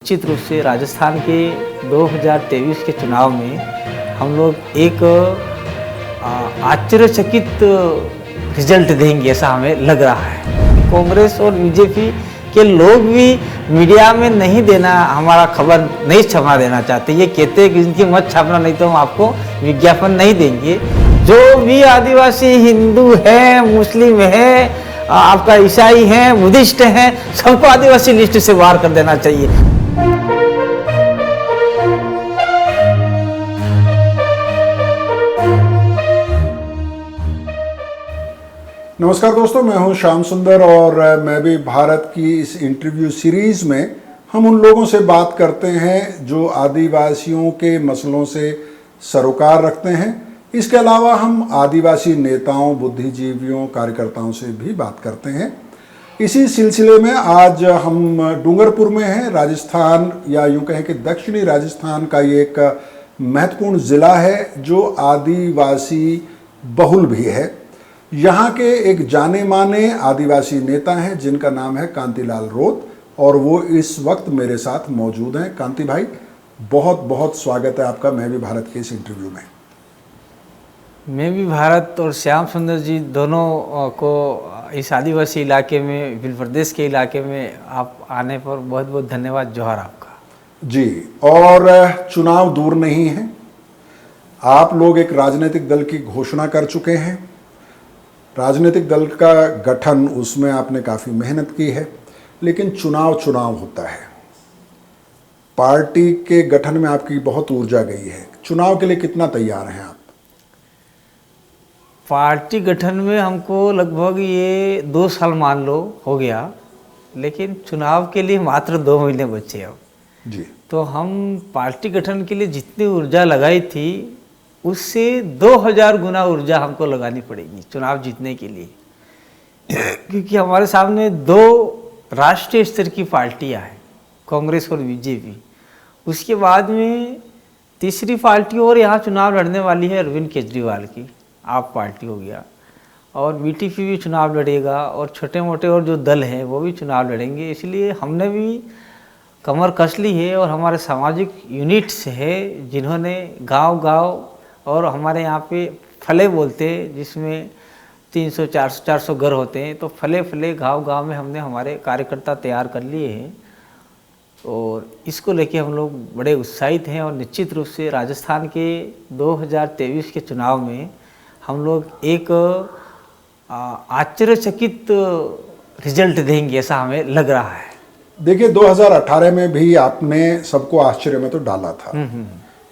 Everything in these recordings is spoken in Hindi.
निश्चित रूप से राजस्थान के 2023 के चुनाव में हम लोग एक आश्चर्यचकित रिजल्ट देंगे, ऐसा हमें लग रहा है। कांग्रेस और बीजेपी के लोग भी मीडिया में नहीं देना, हमारा खबर नहीं छपा देना चाहते। ये कहते हैं कि इनकी मत छापना, नहीं तो हम आपको विज्ञापन नहीं देंगे। जो भी आदिवासी हिंदू है, मुस्लिम है, आपका ईसाई है, बुद्धिस्ट है, सबको आदिवासी लिस्ट से बाहर कर देना चाहिए। नमस्कार दोस्तों, मैं हूं श्याम सुंदर और मैं भी भारत की इस इंटरव्यू सीरीज में हम उन लोगों से बात करते हैं जो आदिवासियों के मसलों से सरोकार रखते हैं। इसके अलावा हम आदिवासी नेताओं, बुद्धिजीवियों, कार्यकर्ताओं से भी बात करते हैं। इसी सिलसिले में आज हम डूंगरपुर में हैं। राजस्थान, या यूं कहें कि दक्षिणी राजस्थान का ये एक महत्वपूर्ण ज़िला है जो आदिवासी बहुल भी है। यहाँ के एक जाने माने आदिवासी नेता हैं जिनका नाम है कांतिलाल रोत, और वो इस वक्त मेरे साथ मौजूद हैं। कांति भाई, बहुत बहुत स्वागत है आपका मैं भी भारत के इस इंटरव्यू में। मैं भी भारत और श्याम सुंदर जी दोनों को इस आदिवासी इलाके में, विभिन्न प्रदेश के इलाके में आप आने पर बहुत बहुत धन्यवाद। जोहार आपका जी। और चुनाव दूर नहीं है, आप लोग एक राजनीतिक दल की घोषणा कर चुके हैं। राजनीतिक दल का गठन, उसमें आपने काफ़ी मेहनत की है, लेकिन चुनाव होता है। पार्टी के गठन में आपकी बहुत ऊर्जा गई है। चुनाव के लिए कितना तैयार हैं आप? पार्टी गठन में हमको लगभग ये 2 साल मान लो हो गया, लेकिन चुनाव के लिए मात्र 2 महीने बचे अब जी। तो हम पार्टी गठन के लिए जितनी ऊर्जा लगाई थी उससे 2000 गुना ऊर्जा हमको लगानी पड़ेगी चुनाव जीतने के लिए, क्योंकि हमारे सामने 2 राष्ट्रीय स्तर की पार्टियां हैं, कांग्रेस और बीजेपी। उसके बाद में तीसरी पार्टी और यहाँ चुनाव लड़ने वाली है अरविंद केजरीवाल की, आप पार्टी हो गया, और बीटीपी भी चुनाव लड़ेगा, और छोटे मोटे और जो दल हैं वो भी चुनाव लड़ेंगे। इसलिए हमने भी कमर कस ली है, और हमारे सामाजिक यूनिट्स है जिन्होंने गांव-गांव, और हमारे यहाँ पे फले बोलते हैं जिसमें 300-400 घर होते हैं, तो फले गांव-गांव में हमने हमारे कार्यकर्ता तैयार कर लिए हैं, और इसको लेके हम लोग बड़े उत्साहित हैं। और निश्चित रूप से राजस्थान के 2023 के चुनाव में हम लोग एक आश्चर्यचकित रिजल्ट देंगे, ऐसा हमें लग रहा है। देखिए, 2018 में भी आपने सबको आश्चर्य में तो डाला था।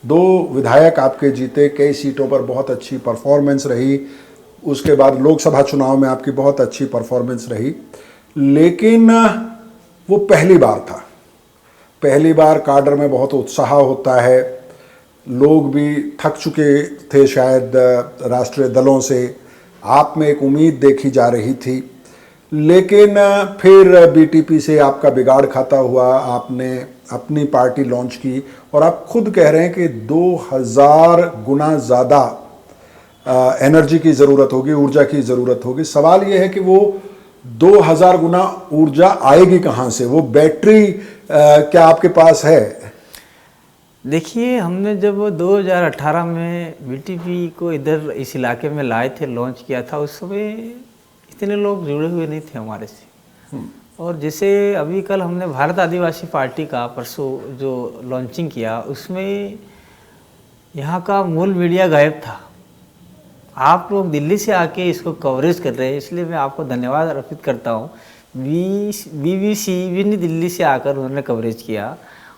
2 विधायक आपके जीते, कई सीटों पर बहुत अच्छी परफॉर्मेंस रही। उसके बाद लोकसभा चुनाव में आपकी बहुत अच्छी परफॉर्मेंस रही, लेकिन वो पहली बार था। पहली बार काडर में बहुत उत्साह होता है, लोग भी थक चुके थे शायद राष्ट्रीय दलों से, आप में एक उम्मीद देखी जा रही थी। लेकिन फिर बीटीपी से आपका बिगाड़ खाता हुआ, आपने अपनी पार्टी लॉन्च की, और आप खुद कह रहे हैं कि 2000 गुना ज़्यादा एनर्जी की ज़रूरत होगी, ऊर्जा की ज़रूरत होगी। सवाल ये है कि वो 2000 गुना ऊर्जा आएगी कहाँ से? वो बैटरी क्या आपके पास है? देखिए, हमने जब 2018 में बीटीपी को इधर इस इलाके में लाए थे, लॉन्च किया था, उस समय इतने लोग जुड़े हुए नहीं थे हमारे से। और जैसे अभी कल हमने भारत आदिवासी पार्टी का परसों जो लॉन्चिंग किया, उसमें यहाँ का मूल मीडिया गायब था। आप लोग दिल्ली से आके इसको कवरेज कर रहे हैं, इसलिए मैं आपको धन्यवाद अर्पित करता हूँ। BBC भी नहीं, दिल्ली से आकर उन्होंने कवरेज किया।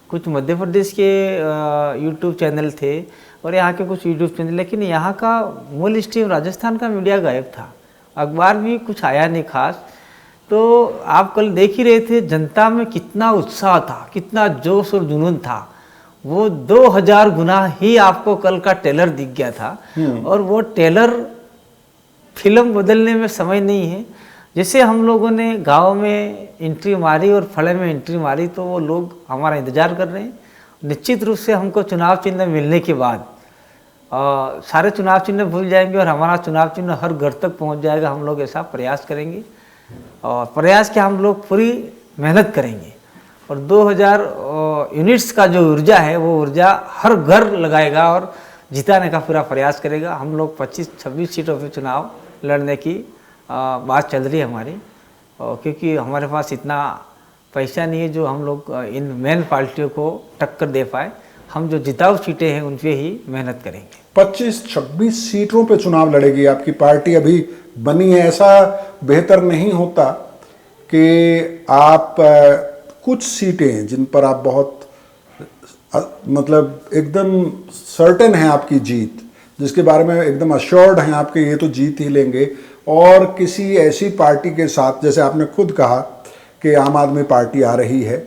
कुछ मध्य प्रदेश के यूट्यूब चैनल थे और यहाँ के कुछ यूट्यूब चैनल, लेकिन यहाँ का मूल स्ट्रीम राजस्थान का मीडिया गायब था। अखबार भी कुछ आया नहीं खास। तो आप कल देख ही रहे थे जनता में कितना उत्साह था, कितना जोश और जुनून था। वो 2000 गुना ही आपको कल का ट्रेलर दिख गया था। और वो ट्रेलर फिल्म बदलने में समय नहीं है। जैसे हम लोगों ने गांव में एंट्री मारी और फले में एंट्री मारी, तो वो लोग हमारा इंतज़ार कर रहे हैं। निश्चित रूप से हमको चुनाव चिन्ह मिलने के बाद सारे चुनाव चिन्ह भूल जाएंगे और हमारा चुनाव चिन्ह हर घर तक पहुंच जाएगा। हम लोग ऐसा प्रयास करेंगे, और प्रयास के हम लोग पूरी मेहनत करेंगे। और 2000 यूनिट्स का जो ऊर्जा है वो ऊर्जा हर घर लगाएगा और जिताने का पूरा प्रयास करेगा। हम लोग 25-26 सीटों पे चुनाव लड़ने की बात चल रही है हमारी, क्योंकि हमारे पास इतना पैसा नहीं है जो हम लोग इन मेन पार्टियों को टक्कर दे पाए। हम जो जिताऊ सीटें हैं उन पे ही मेहनत करेंगे। 25-26 सीटों पे चुनाव लड़ेगी आपकी पार्टी, अभी बनी है। ऐसा बेहतर नहीं होता कि आप कुछ सीटें हैं जिन पर आप बहुत मतलब एकदम सर्टेन है आपकी जीत, जिसके बारे में एकदम अश्योर्ड हैं आपके ये तो जीत ही लेंगे, और किसी ऐसी पार्टी के साथ, जैसे आपने खुद कहा कि आम आदमी पार्टी आ रही है,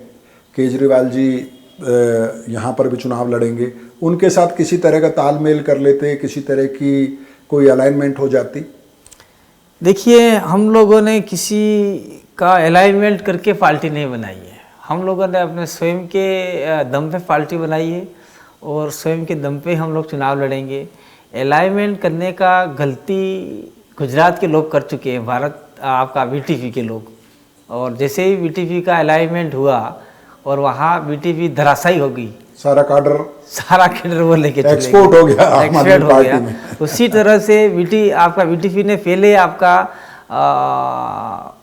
केजरीवाल जी यहाँ पर भी चुनाव लड़ेंगे, उनके साथ किसी तरह का तालमेल कर लेते, किसी तरह की कोई अलाइनमेंट हो जाती? देखिए, हम लोगों ने किसी का अलाइनमेंट करके पार्टी नहीं बनाई है। हम लोगों ने अपने स्वयं के दम पे पार्टी बनाई है और स्वयं के दम पे हम लोग चुनाव लड़ेंगे। अलाइनमेंट करने का गलती गुजरात के लोग कर चुके हैं, भारत आपका बीटीपी के लोग, और जैसे ही बीटीपी का अलाइनमेंट हुआ और वहाँ बीटीपी धराशायी हो गई, सारा कैडर वो लेके एक्सपोर्ट हो गया, एक्सपोर्ट हो गया। उसी तरह से बीटीपी ने पहले आपका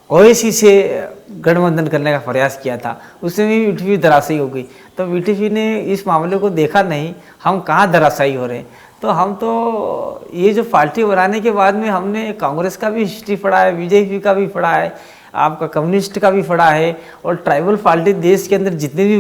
ओवैसी से गठबंधन करने का प्रयास किया था, उसमें भी बीटीपी धराशायी हो गई। तो बीटीपी ने इस मामले को देखा नहीं, हम कहाँ धराशायी हो रहे हैं। तो हम तो ये जो पार्टी बनाने के बाद में हमने कांग्रेस का भी हिस्ट्री पढ़ा है, बीजेपी का भी पढ़ा है, आपका कम्युनिस्ट का भी पढ़ा है, और ट्राइबल पार्टी देश के अंदर जितनी भी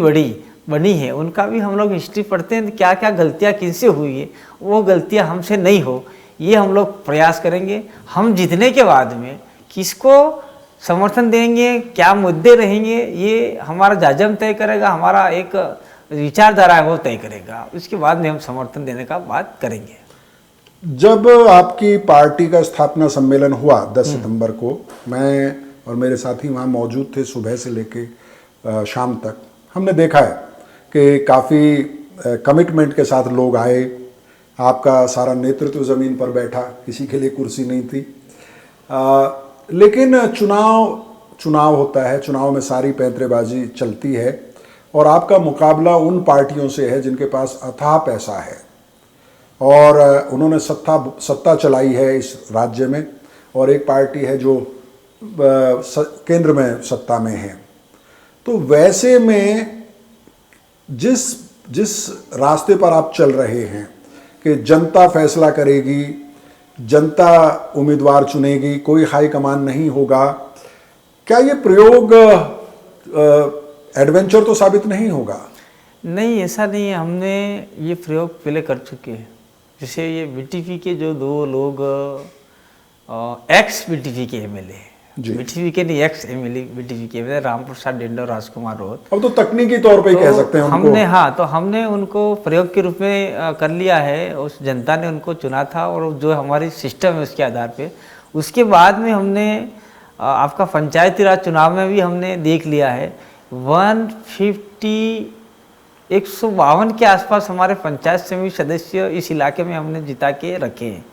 बनी है उनका भी हम लोग हिस्ट्री पढ़ते हैं, क्या क्या गलतियाँ किनसे हुई है, वो गलतियाँ हमसे नहीं हो, ये हम लोग प्रयास करेंगे। हम जीतने के बाद में किसको समर्थन देंगे, क्या मुद्दे रहेंगे, ये हमारा जाजम तय करेगा, हमारा एक विचारधारा है वो तय करेगा। उसके बाद में हम समर्थन देने का बात करेंगे। जब आपकी पार्टी का स्थापना सम्मेलन हुआ 10 सितंबर को, मैं और मेरे साथी वहाँ मौजूद थे सुबह से लेके शाम तक। हमने देखा है कि काफ़ी कमिटमेंट के साथ लोग आए, आपका सारा नेतृत्व ज़मीन पर बैठा, किसी के लिए कुर्सी नहीं थी। लेकिन चुनाव होता है, चुनाव में सारी पैंतरेबाजी चलती है, और आपका मुकाबला उन पार्टियों से है जिनके पास अथाह पैसा है और उन्होंने सत्ता चलाई है इस राज्य में, और एक पार्टी है जो केंद्र में सत्ता में है। तो वैसे में जिस रास्ते पर आप चल रहे हैं कि जनता फैसला करेगी, जनता उम्मीदवार चुनेगी, कोई हाई कमान नहीं होगा, क्या ये प्रयोग एडवेंचर तो साबित नहीं होगा? नहीं, ऐसा नहीं है। हमने ये प्रयोग पहले कर चुके हैं। जैसे ये बीटीपी के जो 2 लोग एक्स बीटीपी के एमएलए हैं, बीटीपी के नहीं, एक्स एमएलए बीटीपी के एमएलए राम प्रसाद डिंडा और राजकुमार रोहत, अब तो तकनीकी तौर पे कह सकते हैं उनको। हमने उनको प्रयोग के रूप में कर लिया है। उस जनता ने उनको चुना था और जो हमारी सिस्टम है उसके आधार पे, उसके बाद में हमने आपका पंचायती राज चुनाव में भी हमने देख लिया है 152 के आसपास हमारे पंचायत समिति सदस्य इस इलाके में हमने जिता के रखे हैं।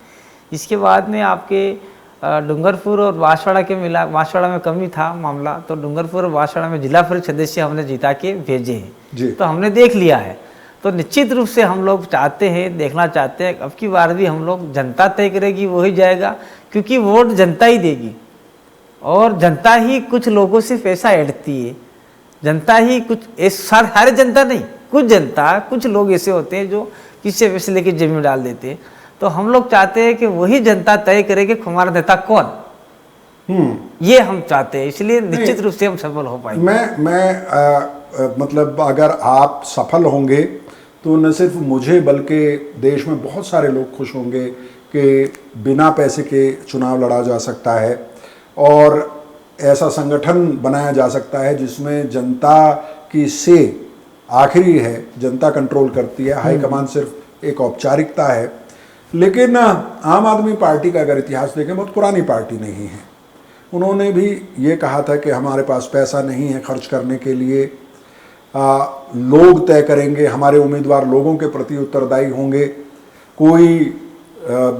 इसके बाद में आपके डूंगरपुर और बांसवाड़ा के बांसवाड़ा में कमी था मामला, तो डूंगरपुर और बांसवाड़ा में जिला परिषद सदस्य हमने जिता के भेजे हैं। तो हमने देख लिया है। तो निश्चित रूप से हम लोग चाहते हैं, देखना चाहते हैं, अब की बार भी हम लोग जनता तय करेगी, वही जाएगा, क्योंकि वोट जनता ही देगी और जनता ही कुछ लोगों से पैसा ऐंठती है। जनता ही कुछ, सारे जनता नहीं, कुछ लोग ऐसे होते हैं जो किसी से पैसे लेके जेब में डाल देते हैं। तो हम लोग चाहते हैं कि वही जनता तय करे कि हमारा नेता कौन, ये हम चाहते हैं। इसलिए निश्चित रूप से हम सफल हो पाएंगे। मतलब अगर आप सफल होंगे तो न सिर्फ मुझे बल्कि देश में बहुत सारे लोग खुश होंगे कि बिना पैसे के चुनाव लड़ा जा सकता है और ऐसा संगठन बनाया जा सकता है जिसमें जनता की से आखिरी है, जनता कंट्रोल करती है, हाईकमान सिर्फ एक औपचारिकता है। लेकिन आम आदमी पार्टी का अगर इतिहास देखें, बहुत पुरानी पार्टी नहीं है। उन्होंने भी ये कहा था कि हमारे पास पैसा नहीं है खर्च करने के लिए, लोग तय करेंगे, हमारे उम्मीदवार लोगों के प्रति उत्तरदायी होंगे, कोई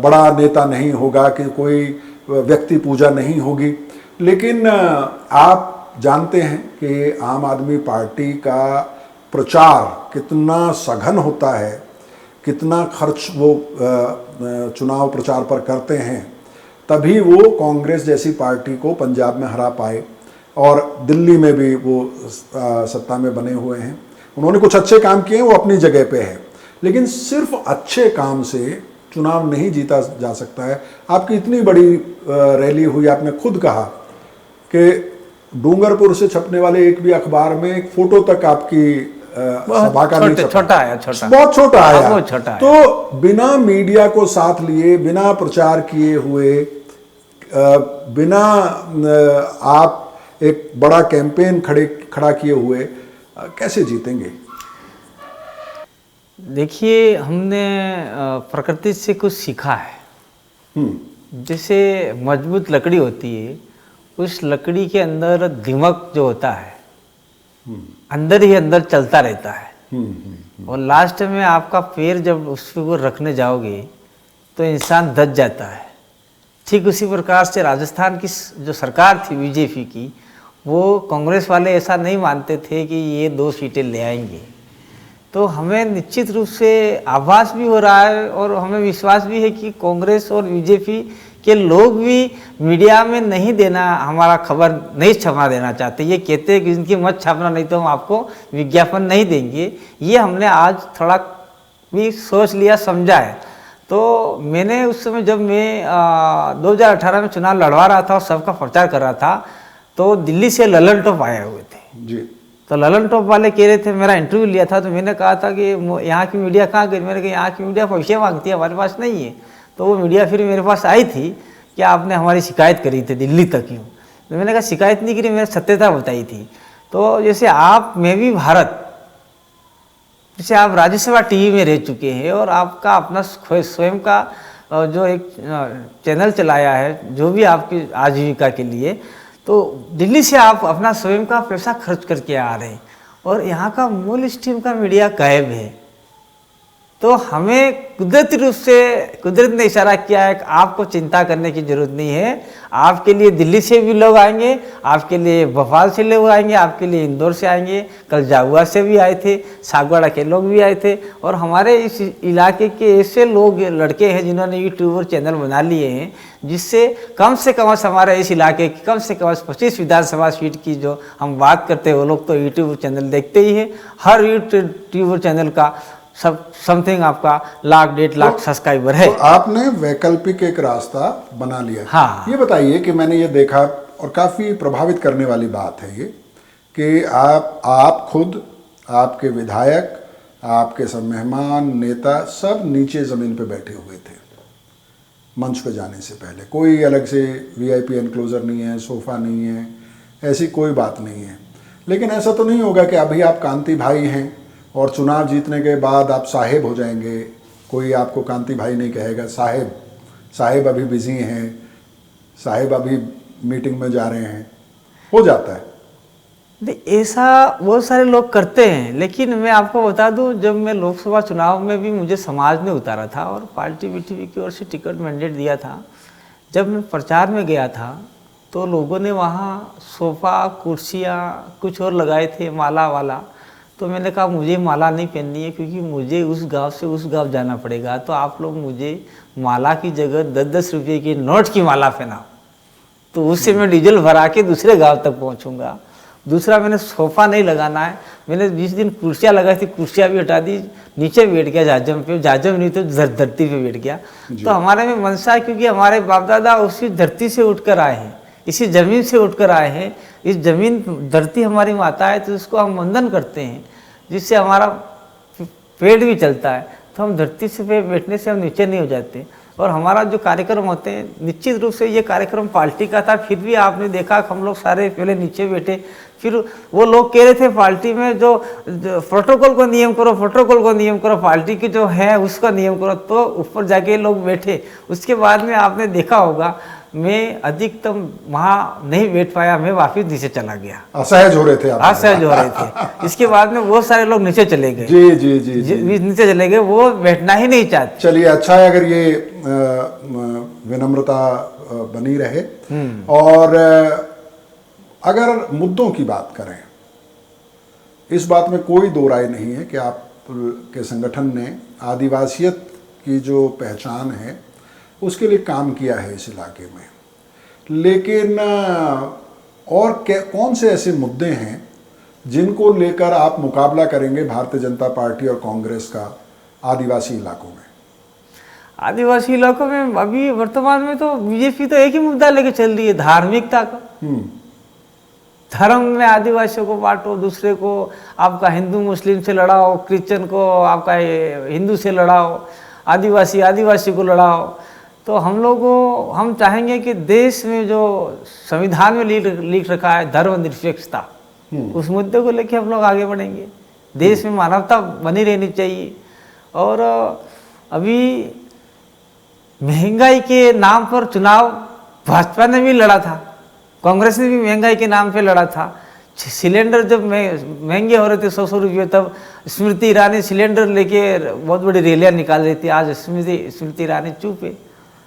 बड़ा नेता नहीं होगा, कि कोई व्यक्ति पूजा नहीं होगी। लेकिन आप जानते हैं कि आम आदमी पार्टी का प्रचार कितना सघन होता है, कितना खर्च वो चुनाव प्रचार पर करते हैं, तभी वो कांग्रेस जैसी पार्टी को पंजाब में हरा पाए और दिल्ली में भी वो सत्ता में बने हुए हैं। उन्होंने कुछ अच्छे काम किए हैं, वो अपनी जगह पे है, लेकिन सिर्फ अच्छे काम से चुनाव नहीं जीता जा सकता है। आपकी इतनी बड़ी रैली हुई, आपने खुद कहा कि डूंगरपुर से छपने वाले एक भी अखबार में एक फोटो तक आपकी सभा का नहीं छपा। छोटा आया, छोटा, बहुत छोटा आया। बहुत छोटा आया। तो बिना मीडिया को साथ लिए, बिना प्रचार किए हुए, बिना आप एक बड़ा कैंपेन खड़ा किए हुए कैसे जीतेंगे? देखिए, हमने प्रकृति से कुछ सीखा है। जैसे मजबूत लकड़ी होती है, उस लकड़ी के अंदर दिमाग जो होता है अंदर ही अंदर चलता रहता है, और लास्ट में आपका पैर जब उस पर रखने जाओगे तो इंसान दब जाता है। ठीक उसी प्रकार से राजस्थान की जो सरकार थी बीजेपी की, वो कांग्रेस वाले ऐसा नहीं मानते थे कि ये 2 सीटें ले आएंगे। तो हमें निश्चित रूप से आभास भी हो रहा है और हमें विश्वास भी है कि कांग्रेस और बीजेपी के लोग भी मीडिया में नहीं देना, हमारा खबर नहीं छपा देना चाहते। ये कहते हैं कि इनकी मत छापना, नहीं तो हम आपको विज्ञापन नहीं देंगे। ये हमने आज थोड़ा भी सोच लिया, समझा है। तो मैंने उस समय जब मैं 2018 में चुनाव लड़वा रहा था और सबका प्रचार कर रहा था, तो दिल्ली से ललन टॉप आए हुए थे जी। तो ललन टॉप वाले कह रहे थे, मेरा इंटरव्यू लिया था, तो मैंने कहा था कि यहाँ की मीडिया कहाँ गई? मैंने कहा यहाँ की मीडिया पैसे मांगती है, हमारे पास नहीं है। तो वो मीडिया फिर मेरे पास आई थी कि आपने हमारी शिकायत करी थी दिल्ली तक ही। तो मैंने कहा शिकायत नहीं करी, मैंने सत्यता बताई थी। तो जैसे आप, मैं भी भारत, जैसे आप राज्यसभा टीवी में रह चुके हैं और आपका अपना स्वयं का जो एक चैनल चलाया है, जो भी आपकी आजीविका के लिए, तो दिल्ली से आप अपना स्वयं का पैसा खर्च करके आ रहे हैं और यहाँ का मूल स्ट्रीम का मीडिया गायब है। तो हमें कुदरती रूप से कुदरत ने इशारा किया है कि आपको चिंता करने की जरूरत नहीं है। आपके लिए दिल्ली से भी लोग आएंगे, आपके लिए भोपाल से लोग आएंगे, आपके लिए इंदौर से आएंगे, कल जागुआ से भी आए थे, सागवाड़ा के लोग भी आए थे। और हमारे इस इलाके के ऐसे लोग, लड़के हैं जिन्होंने यूट्यूब और चैनल बना लिए हैं, जिससे कम हमारे इस इलाके की कम से कम 25 विधानसभा सीट की जो हम बात करते हैं, वो लोग तो यूट्यूब चैनल देखते ही हैं। हर यूट्यूब चैनल का समथिंग आपका 1.5 लाख सब्सक्राइबर है। तो आपने वैकल्पिक एक रास्ता बना लिया। हाँ। ये बताइए कि मैंने ये देखा और काफ़ी प्रभावित करने वाली बात है ये, कि आप खुद, आपके विधायक, आपके सब मेहमान, नेता सब नीचे ज़मीन पे बैठे हुए थे मंच पे जाने से पहले। कोई अलग से VIP एनक्लोजर नहीं है, सोफ़ा नहीं है, ऐसी कोई बात नहीं है। लेकिन ऐसा तो नहीं होगा कि अभी आप कांति भाई हैं और चुनाव जीतने के बाद आप साहेब हो जाएंगे। कोई आपको कांति भाई नहीं कहेगा, साहेब अभी बिजी हैं, साहेब अभी मीटिंग में जा रहे हैं, हो जाता है। ऐसा बहुत सारे लोग करते हैं, लेकिन मैं आपको बता दूं, जब मैं लोकसभा चुनाव में भी मुझे समाज ने उतारा था और पार्टी BTP की ओर से टिकट मैंडेट दिया था। जब मैं प्रचार में गया था तो लोगों ने वहाँ सोफ़ा, कुर्सियाँ, कुछ और लगाए थे, माला वाला। तो मैंने कहा मुझे माला नहीं पहननी है, क्योंकि मुझे उस गांव से उस गांव जाना पड़ेगा। तो आप लोग मुझे माला की जगह 10-10 रुपये की नोट की माला पहनाओ, तो उससे मैं डीजल भरा के दूसरे गांव तक पहुंचूंगा। दूसरा, मैंने सोफ़ा नहीं लगाना है। मैंने जिस दिन कुर्सियाँ लगाई थी, कुर्सियाँ भी हटा दी, नीचे बैठ गया जाजम पे, जाजम नहीं तो धरती पे बैठ गया। तो हमारे में मनसा है, क्योंकि हमारे बाप दादा उसी धरती से उठकर आए हैं, इसी ज़मीन से उठकर आए हैं। इस ज़मीन, धरती हमारी माता है, तो उसको हम वंदन करते हैं, जिससे हमारा पेट भी चलता है। तो हम धरती से पे बैठने से हम नीचे नहीं हो जाते। और हमारा जो कार्यक्रम होते हैं, निश्चित रूप से ये कार्यक्रम पार्टी का था, फिर भी आपने देखा हम लोग सारे पहले नीचे बैठे। फिर वो लोग कह रहे थे पार्टी में जो प्रोटोकॉल को नियम करो, प्रोटोकॉल को नियम करो, पार्टी की जो है उसका नियम करो, तो ऊपर जाके लोग बैठे। उसके बाद में आपने देखा होगा, मैं अधिकतम वहाँ नहीं बैठ पाया, मैं वापिस नीचे चला गया। असहज हो रहे थे आप? असहज हो रहे थे। इसके बाद में बहुत सारे लोग नीचे चले गए। जी जी जी, जी। नीचे चले गए, वो बैठना ही नहीं चाहते। चलिए, अच्छा है अगर ये विनम्रता बनी रहे। और अगर मुद्दों की बात करें, इस बात में कोई दो राय नहीं है कि आप के संगठन ने आदिवासियत की जो पहचान है उसके लिए काम किया है इस इलाके में, लेकिन और कौन से ऐसे मुद्दे हैं जिनको लेकर आप मुकाबला करेंगे भारतीय जनता पार्टी और कांग्रेस का आदिवासी इलाकों में? आदिवासी इलाकों में अभी वर्तमान में तो बीजेपी तो एक ही मुद्दा लेके चल रही है, धार्मिकता का। धर्म में आदिवासियों को बांटो, दूसरे को आपका हिंदू मुस्लिम से लड़ाओ, क्रिश्चियन को आपका हिंदू से लड़ाओ, आदिवासी को लड़ाओ। तो हम चाहेंगे कि देश में जो संविधान में लिख रखा है धर्मनिरपेक्षता, उस मुद्दे को लेकर हम लोग आगे बढ़ेंगे। देश में मानवता बनी रहनी चाहिए। और अभी महंगाई के नाम पर चुनाव भाजपा ने भी लड़ा था, कांग्रेस ने भी महंगाई के नाम पे लड़ा था। सिलेंडर जब महंगे हो रहे थे 100 रुपये, तब स्मृति ईरानी सिलेंडर लेके बहुत बड़ी रैलियाँ निकाल रही थी। आज स्मृति ईरानी चुप है,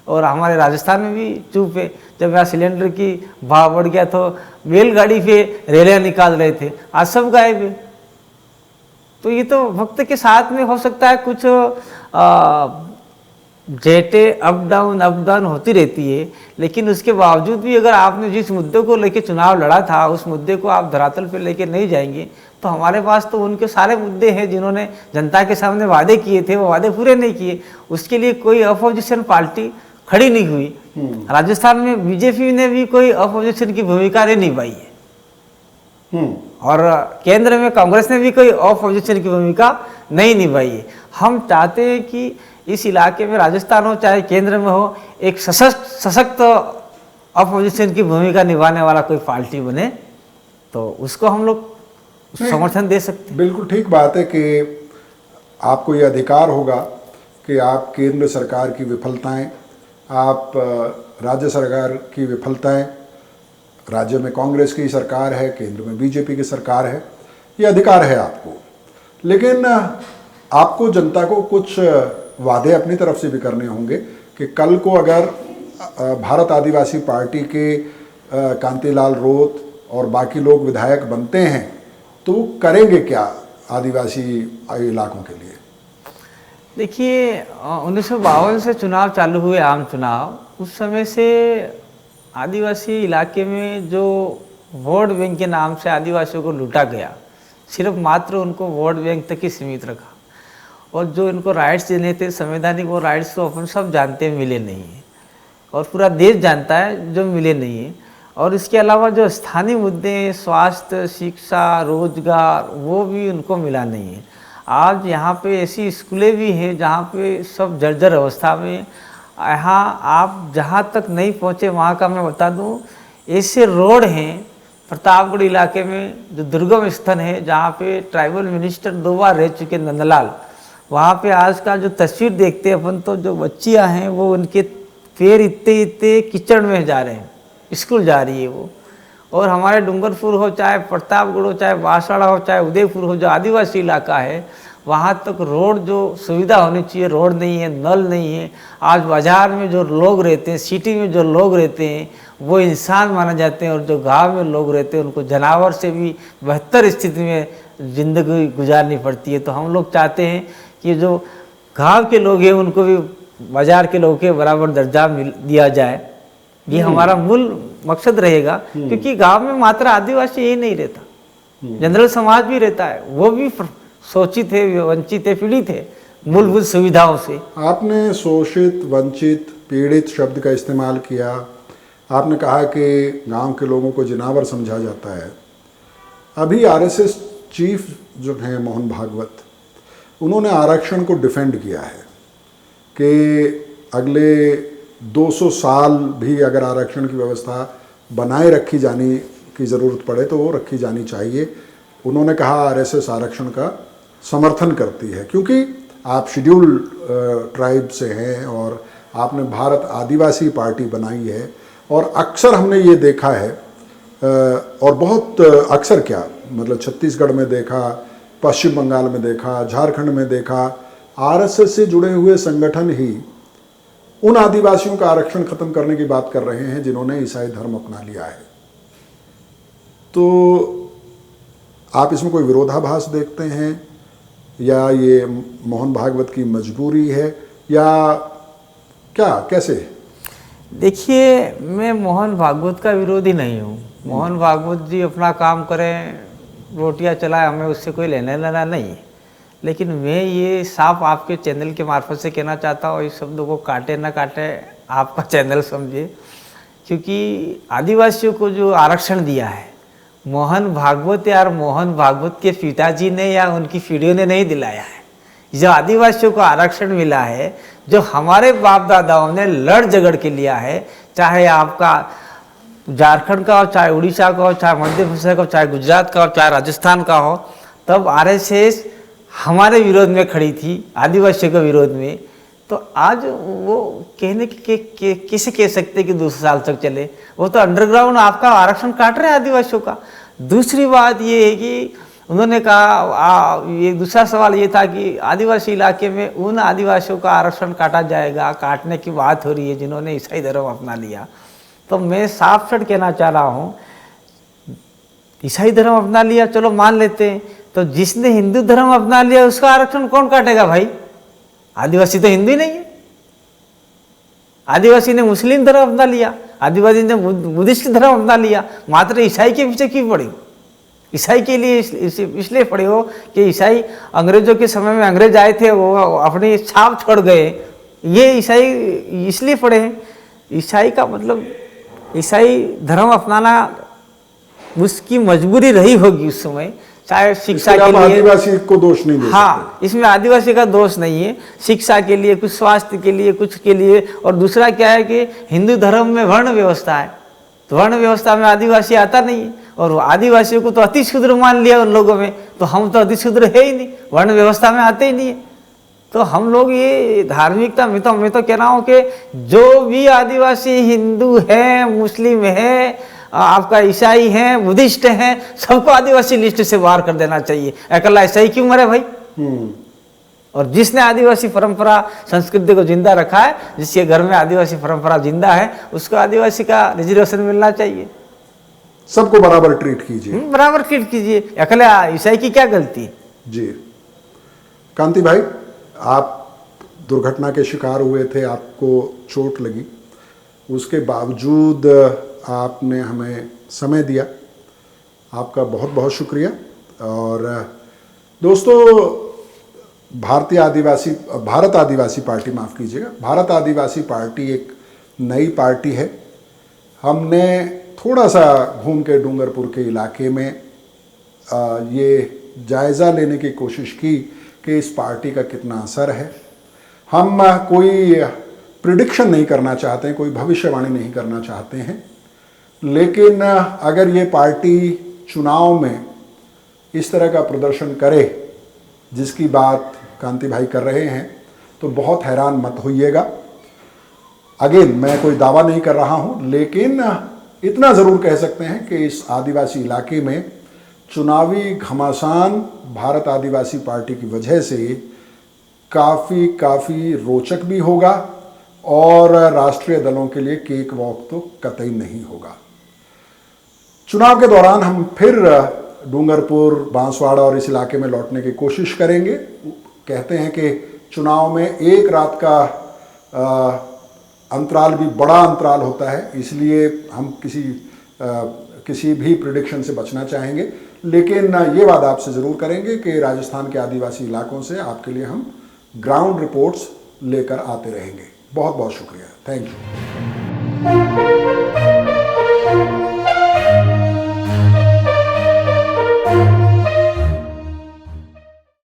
और हमारे राजस्थान में भी चुप है। जब यहाँ सिलेंडर की भाव बढ़ गया तो बैलगाड़ी पे रैलियाँ निकाल रहे थे, आज सब गायब है। तो ये तो वक्त के साथ में हो सकता है, कुछ जेटे अप डाउन होती रहती है, लेकिन उसके बावजूद भी अगर आपने जिस मुद्दे को लेके चुनाव लड़ा था उस मुद्दे को आप धरातल पे लेके नहीं जाएंगे तो हमारे पास तो उनके सारे मुद्दे हैं जिन्होंने जनता के सामने वादे किए थे, वो वादे पूरे नहीं किए। उसके लिए कोई अपोजिशन पार्टी खड़ी नहीं हुई। राजस्थान में बीजेपी ने भी कोई अपोजिशन की भूमिका नहीं निभाई है, और केंद्र में कांग्रेस ने भी कोई अपोजिशन की भूमिका नहीं निभाई है। हम चाहते हैं कि इस इलाके में, राजस्थान हो चाहे केंद्र में हो, एक सशक्त अपोजिशन की भूमिका निभाने वाला कोई पार्टी बने, तो उसको हम लोग समर्थन दे सकते हैं। बिल्कुल ठीक बात है कि आपको ये अधिकार होगा कि आप केंद्र सरकार की विफलताएं, आप राज्य सरकार की विफलताएं, राज्य में कांग्रेस की सरकार है, केंद्र में बीजेपी की सरकार है, ये अधिकार है आपको। लेकिन आपको जनता को कुछ वादे अपनी तरफ से भी करने होंगे कि कल को अगर भारत आदिवासी पार्टी के कांतिलाल रोत और बाकी लोग विधायक बनते हैं तो करेंगे क्या आदिवासी इलाकों के लिए? देखिए, 1952 से चुनाव चालू हुए, आम चुनाव, उस समय से आदिवासी इलाके में जो वोट बैंक के नाम से आदिवासियों को लूटा गया, सिर्फ मात्र उनको वोट बैंक तक ही सीमित रखा। और जो इनको राइट्स देने थे संवैधानिक, वो राइट्स तो अपन सब जानते हैं मिले नहीं है, और पूरा देश जानता है जो मिले नहीं है। और इसके अलावा जो स्थानीय मुद्दे हैं, स्वास्थ्य, शिक्षा, रोजगार, वो भी उनको मिला नहीं है। आज यहाँ पे ऐसी स्कूलें भी हैं जहाँ पे सब जर्जर अवस्था में। यहाँ आप जहाँ तक नहीं पहुँचे वहाँ का मैं बता दूँ, ऐसे रोड हैं प्रतापगढ़ इलाके में जो दुर्गम स्थल है, जहाँ पे ट्राइबल मिनिस्टर 2 बार रह चुके नंदलाल, वहाँ पे आज का जो तस्वीर देखते हैं अपन, तो जो बच्चियाँ हैं वो उनके पैर इतने कीचड़ में जा रहे हैं, स्कूल जा रही है वो। और हमारे डूंगरपुर हो, चाहे प्रतापगढ़ हो, चाहे बांसवाड़ा हो, चाहे उदयपुर हो, जो आदिवासी इलाका है, वहाँ तक रोड जो सुविधा होनी चाहिए, रोड नहीं है, नल नहीं है। आज बाज़ार में जो लोग रहते हैं, सिटी में जो लोग रहते हैं, वो इंसान माने जाते हैं, और जो गांव में लोग रहते हैं उनको जानवर से भी बेहतर स्थिति में ज़िंदगी गुजारनी पड़ती है। तो हम लोग चाहते हैं कि जो गांव के लोग हैं उनको भी बाज़ार के लोगों के बराबर दर्जा दिया जाए। ये हमारा मूल मकसद रहेगा, क्योंकि गांव में मात्र आदिवासी ही नहीं रहता, जनरल समाज भी रहता है, वो भी शोषित है, वंचित है, पीड़ित है मूलभूत सुविधाओं से। आपने शोषित, वंचित, पीड़ित शब्द का इस्तेमाल किया। आपने कहा कि गांव के लोगों को जिनावर समझा जाता है। अभी आरएसएस चीफ जो हैं मोहन भागवत, उन्होंने आरक्षण को डिफेंड किया है कि अगले 200 साल भी अगर आरक्षण की व्यवस्था बनाए रखी जाने की ज़रूरत पड़े तो वो रखी जानी चाहिए। उन्होंने कहा आरएसएस आरक्षण का समर्थन करती है क्योंकि आप शेड्यूल ट्राइब से हैं और आपने भारत आदिवासी पार्टी बनाई है। और अक्सर हमने ये देखा है, और बहुत अक्सर क्या मतलब छत्तीसगढ़ में देखा, पश्चिम बंगाल में देखा, झारखंड में देखा, आरएसएस से जुड़े हुए संगठन ही उन आदिवासियों का आरक्षण खत्म करने की बात कर रहे हैं जिन्होंने ईसाई धर्म अपना लिया है। तो आप इसमें कोई विरोधाभास देखते हैं, या ये मोहन भागवत की मजबूरी है, या क्या, कैसे? देखिए, मैं मोहन भागवत का विरोधी नहीं हूँ। मोहन भागवत जी अपना काम करें, रोटियां चलाएं, हमें उससे कोई लेना देना नहीं है। लेकिन मैं ये साफ आपके चैनल के मार्फत से कहना चाहता हूँ, इस शब्दों को काटे ना काटे आपका चैनल समझे, क्योंकि आदिवासियों को जो आरक्षण दिया है मोहन भागवत या मोहन भागवत के पिताजी ने या उनकी पीढ़ियों ने नहीं दिलाया है। जो आदिवासियों को आरक्षण मिला है, जो हमारे बाप दादाओं ने लड़ झगड़ के लिया है, चाहे आपका झारखंड का हो, चाहे उड़ीसा का हो, चाहे मध्य प्रदेश का हो, चाहे गुजरात का हो, चाहे राजस्थान का हो, तब आरएसएस हमारे विरोध में खड़ी थी, आदिवासियों के विरोध में। तो आज वो कहने के कैसे कह सकते कि 200 साल तक चले? वो तो अंडरग्राउंड आपका आरक्षण काट रहे हैं आदिवासियों का। दूसरी बात ये है कि उन्होंने कहा, ये दूसरा सवाल ये था कि आदिवासी इलाके में उन आदिवासियों का आरक्षण काटा जाएगा, काटने की बात हो रही है जिन्होंने ईसाई धर्म अपना लिया। तो मैं साफ साफ कहना चाह रहा हूँ, ईसाई धर्म अपना लिया चलो मान लेते हैं, तो जिसने हिंदू धर्म अपना लिया उसका आरक्षण कौन काटेगा भाई? आदिवासी तो हिंदू ही नहीं है। आदिवासी ने मुस्लिम धर्म अपना लिया, आदिवासी ने बुद्धिस्ट धर्म अपना लिया, मात्र ईसाई के पीछे क्यों पड़े? ईसाई के लिए इसलिए पड़े हो कि ईसाई अंग्रेजों के समय में अंग्रेज आए थे, वो अपनी छाप छोड़ गए, ये ईसाई इसलिए पड़े हैं। ईसाई का मतलब ईसाई धर्म अपनाना उसकी मजबूरी रही होगी उस समय, चाहे शिक्षा के लिए। आदिवासी को दोष नहीं दे सकते। हाँ, इसमें आदिवासी का दोष नहीं है। शिक्षा के लिए, कुछ स्वास्थ्य के लिए, कुछ के लिए। और दूसरा क्या है कि हिंदू धर्म में वर्ण व्यवस्था है, तो वर्ण व्यवस्था में आदिवासी आता नहीं है, और आदिवासियों को तो अति शूद्र मान लिया उन लोगों में, तो हम तो अति शूद्र है ही नहीं, वर्ण व्यवस्था में आते ही नहीं है। तो हम लोग ये धार्मिकता मैं तो कह रहा हूँ कि जो भी आदिवासी हिंदू है, मुस्लिम है, आपका ईसाई हैं, बुद्धिस्ट हैं, सबको आदिवासी लिस्ट से बाहर कर देना चाहिए। अकेला ईसाई क्यों मरे भाई? और जिसने आदिवासी परंपरा संस्कृति को जिंदा रखा है, जिसके घर में आदिवासी परंपरा जिंदा है, उसको आदिवासी का रिजर्वेशन मिलना चाहिए। सबको बराबर ट्रीट कीजिए। बराबर ट्रीट कीजिए, अकेला ईसाई की क्या गलती है? जी कांति भाई, आप दुर्घटना के शिकार हुए थे, आपको चोट लगी, उसके बावजूद आपने हमें समय दिया, आपका बहुत बहुत शुक्रिया। और दोस्तों, भारत आदिवासी पार्टी, माफ़ कीजिएगा, भारत आदिवासी पार्टी एक नई पार्टी है। हमने थोड़ा सा घूम के डूंगरपुर के इलाके में ये जायज़ा लेने की कोशिश की कि इस पार्टी का कितना असर है। हम कोई प्रिडिक्शन नहीं करना चाहते हैं, कोई भविष्यवाणी नहीं करना चाहते हैं, लेकिन अगर ये पार्टी चुनाव में इस तरह का प्रदर्शन करे जिसकी बात कांति भाई कर रहे हैं, तो बहुत हैरान मत होइएगा। अगेन, मैं कोई दावा नहीं कर रहा हूं, लेकिन इतना ज़रूर कह सकते हैं कि इस आदिवासी इलाके में चुनावी घमासान भारत आदिवासी पार्टी की वजह से काफ़ी रोचक भी होगा, और राष्ट्रीय दलों के लिए केक वॉक तो कतई नहीं होगा। चुनाव के दौरान हम फिर डूंगरपुर, बांसवाड़ा और इस इलाके में लौटने की कोशिश करेंगे। कहते हैं कि चुनाव में एक रात का अंतराल भी बड़ा अंतराल होता है, इसलिए हम किसी भी प्रिडिक्शन से बचना चाहेंगे, लेकिन ये बात आपसे ज़रूर करेंगे कि राजस्थान के आदिवासी इलाकों से आपके लिए हम ग्राउंड रिपोर्ट्स लेकर आते रहेंगे। बहुत बहुत शुक्रिया, थैंक यू।